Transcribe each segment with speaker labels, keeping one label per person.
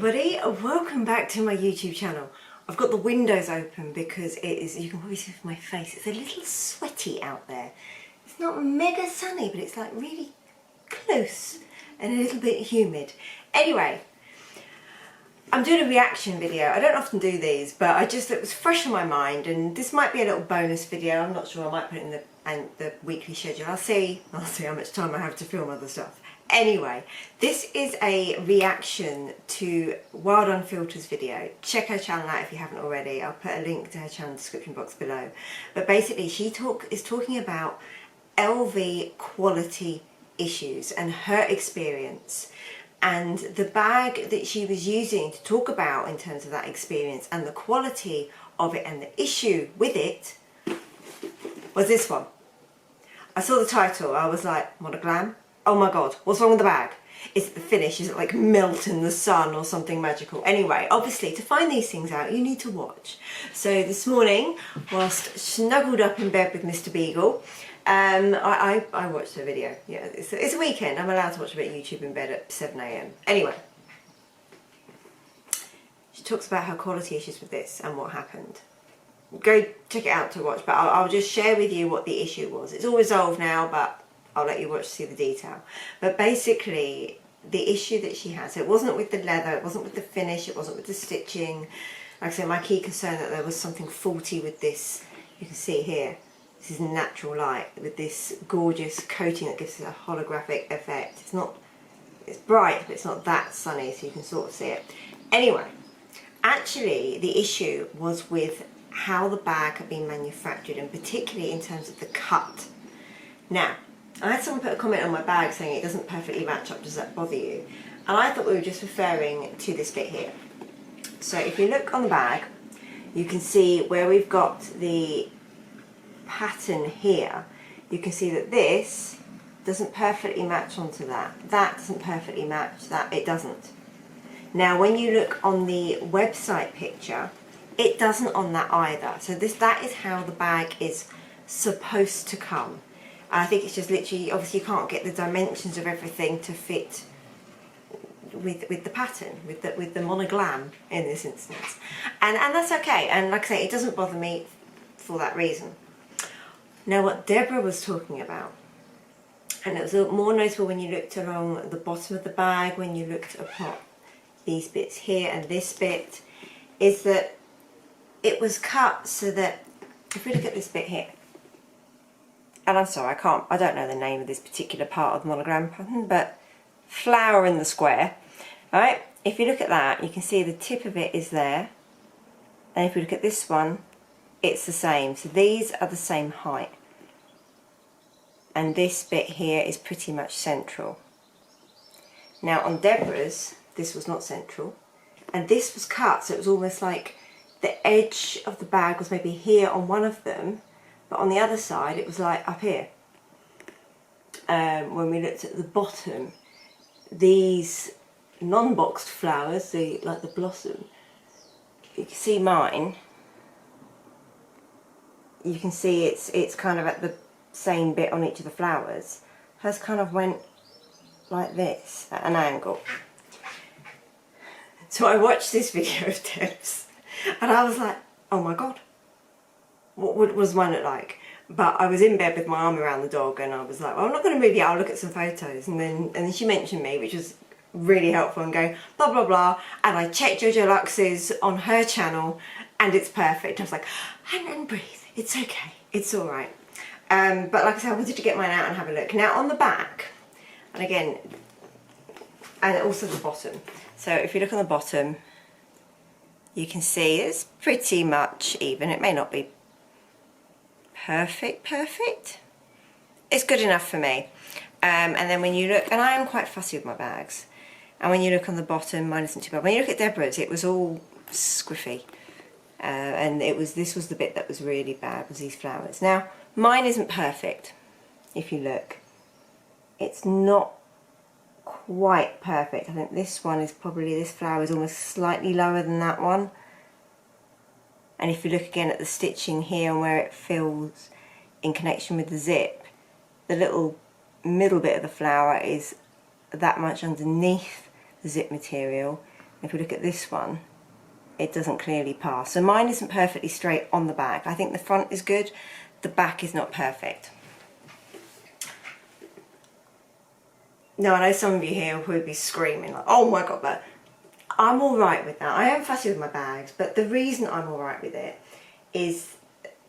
Speaker 1: everybody, welcome back to my YouTube channel. I've got the windows open because it is, you can probably see from my face, it's a little sweaty out there. It's not mega sunny, but it's like really close and a little bit humid. Anyway, I'm doing a reaction video. I don't often do these, but it was fresh on my mind, and this might be a little bonus video. I'm not sure, I might put it in the weekly schedule. I'll see how much time I have to film other stuff. Anyway, this is a reaction to Wildunfiltered's video. Check her channel out if you haven't already. I'll put a link to her channel in the description box below. But basically she is talking about LV quality issues and her experience, and the bag that she was using to talk about in terms of that experience and the quality of it and the issue with it was this one. I saw the title, I was like, Monoglam? Oh my god, what's wrong with the bag? Is it the finish? Is it like melt in the sun or something magical? Anyway, obviously to find these things out you need to watch. So this morning, whilst snuggled up in bed with Mr. Beagle, I watched her video. Yeah, it's a weekend, I'm allowed to watch a bit of YouTube in bed at 7 AM. Anyway, she talks about her quality issues with this and what happened. Go check it out to watch, but I'll just share with you what the issue was. It's all resolved now, but I'll let you watch to see the detail. But basically, the issue that she has, it wasn't with the leather, it wasn't with the finish, it wasn't with the stitching. Like I said, my key concern that there was something faulty with this. You can see here, this is natural light with this gorgeous coating that gives it a holographic effect. It's bright, but it's not that sunny, so you can sort of see it. Anyway, actually the issue was with how the bag had been manufactured, and particularly in terms of the cut. Now, I had someone put a comment on my bag saying it doesn't perfectly match up, does that bother you? And I thought we were just referring to this bit here. So if you look on the bag, you can see where we've got the pattern here. You can see that this doesn't perfectly match onto that. That doesn't perfectly match that, it doesn't. Now when you look on the website picture, it doesn't on that either. So that is how the bag is supposed to come. I think it's just literally, obviously you can't get the dimensions of everything to fit with the pattern, with the monoglam in this instance. And that's okay, and like I say, it doesn't bother me for that reason. Now what Deborah was talking about, and it was more noticeable when you looked along the bottom of the bag, when you looked upon these bits here and this bit, is that it was cut so that, if we look at this bit here, and I'm sorry, I don't know the name of this particular part of the monogram pattern, but flower in the square, right? If you look at that, you can see the tip of it is there, and if you look at this one, it's the same. So these are the same height, and this bit here is pretty much central. Now on Deborah's, this was not central, and this was cut, so it was almost like the edge of the bag was maybe here on one of them, but on the other side it was like up here. When we looked at the bottom, these non-boxed flowers, like the blossom, you can see mine, you can see it's kind of at the same bit on each of the flowers. Hers kind of went like this at an angle. So I watched this video of Deb's and I was like, oh my god, what does mine look like? But I was in bed with my arm around the dog, and I was like, well, I'm not going to move yet, I'll look at some photos. And then she mentioned me, which was really helpful, and going blah blah blah, and I checked Jojo Lux's on her channel and it's perfect. I was like, and breathe, it's okay, it's alright. But like I said, I wanted to get mine out and have a look. Now on the back, and again, and also the bottom, so if you look on the bottom, you can see it's pretty much even. It may not be perfect. It's good enough for me. And then when you look, and I am quite fussy with my bags, and when you look on the bottom, mine isn't too bad. When you look at Deborah's, it was all squiffy, and this was the bit that was really bad, was these flowers. Now mine isn't perfect. If you look, it's not quite perfect. I think this one is probably, this flower is almost slightly lower than that one. And if you look again at the stitching here and where it fills in connection with the zip, the little middle bit of the flower is that much underneath the zip material, if we look at this one, it doesn't clearly pass. So mine isn't perfectly straight on the back. I think the front is good, the back is not perfect. Now I know some of you here will probably be screaming like, oh my god, but I'm alright with that. I am fussy with my bags, but the reason I'm alright with it is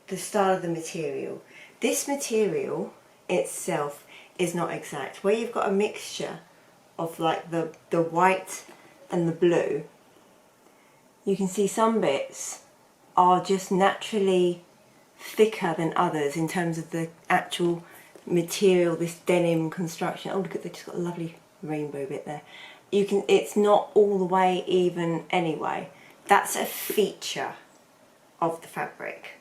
Speaker 1: the style of the material. This material itself is not exact. Where you've got a mixture of like the white and the blue, you can see some bits are just naturally thicker than others in terms of the actual material, this denim construction. Oh look at, they just got a lovely rainbow bit there. You can, it's not all the way even anyway. That's a feature of the fabric.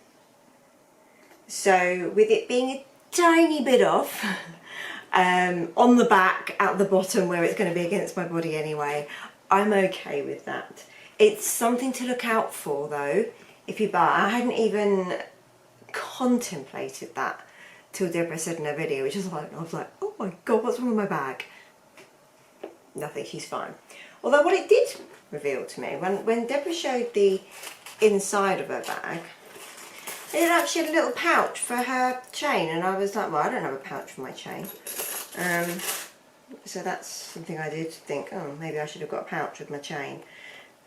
Speaker 1: So with it being a tiny bit off on the back, at the bottom where it's going to be against my body anyway, I'm okay with that. It's something to look out for though if you buy. I hadn't even contemplated that till Deborah said in her video, which is like, I was like, oh my god, what's wrong with my bag? Nothing, she's fine. Although what it did reveal to me, when Deborah showed the inside of her bag, it actually had a little pouch for her chain, and I was like, well, I don't have a pouch for my chain. So that's something I did think, oh, maybe I should have got a pouch with my chain.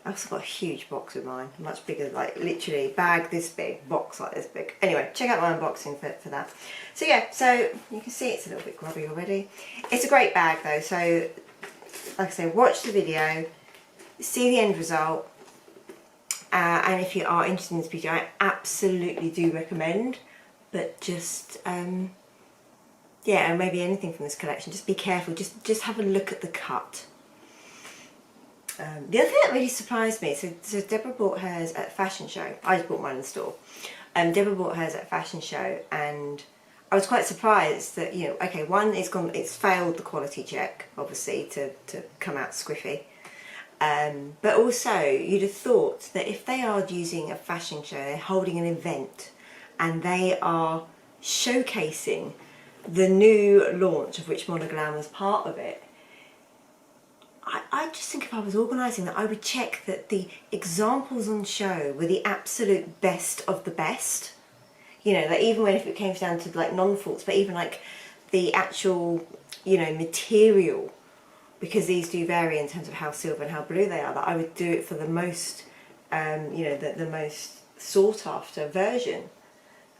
Speaker 1: I also got a huge box with mine, much bigger, like literally bag this big, box like this big. Anyway, check out my unboxing for that. So yeah, so you can see it's a little bit grubby already. It's a great bag though, so like I say, watch the video, see the end result, and if you are interested in this video, I absolutely do recommend, but just, yeah, and maybe anything from this collection, just be careful, just have a look at the cut. The other thing that really surprised me, so Deborah bought hers at a fashion show. I just bought mine in the store. Deborah bought hers at a fashion show, and I was quite surprised that, you know, okay, one, it's failed the quality check, obviously, to come out squiffy. But also, you'd have thought that if they are using a fashion show, they're holding an event, and they are showcasing the new launch of which Monoglam was part of it, I just think if I was organising that, I would check that the examples on show were the absolute best of the best. You know, like even when if it came down to like non-faults, but even like the actual, you know, material, because these do vary in terms of how silver and how blue they are, that I would do it for the most, you know, the most sought after version.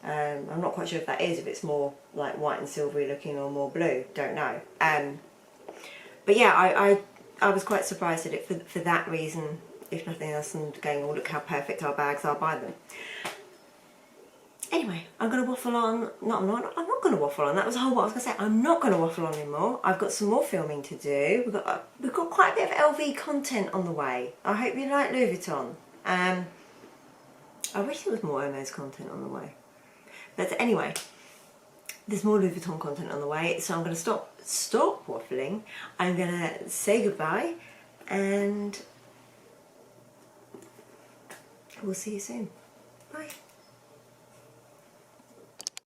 Speaker 1: I'm not quite sure if that is, if it's more like white and silvery looking or more blue, don't know. But yeah, I was quite surprised at it for that reason, if nothing else, and going, oh look how perfect our bags are by them. Anyway, I'm going to waffle on. No, I'm not going to waffle on. That was the whole what I was going to say. I'm not going to waffle on anymore. I've got some more filming to do. We've got quite a bit of LV content on the way. I hope you like Louis Vuitton. I wish there was more Hermes content on the way. But anyway, there's more Louis Vuitton content on the way, so I'm going to stop waffling. I'm going to say goodbye, and we'll see you soon. Bye.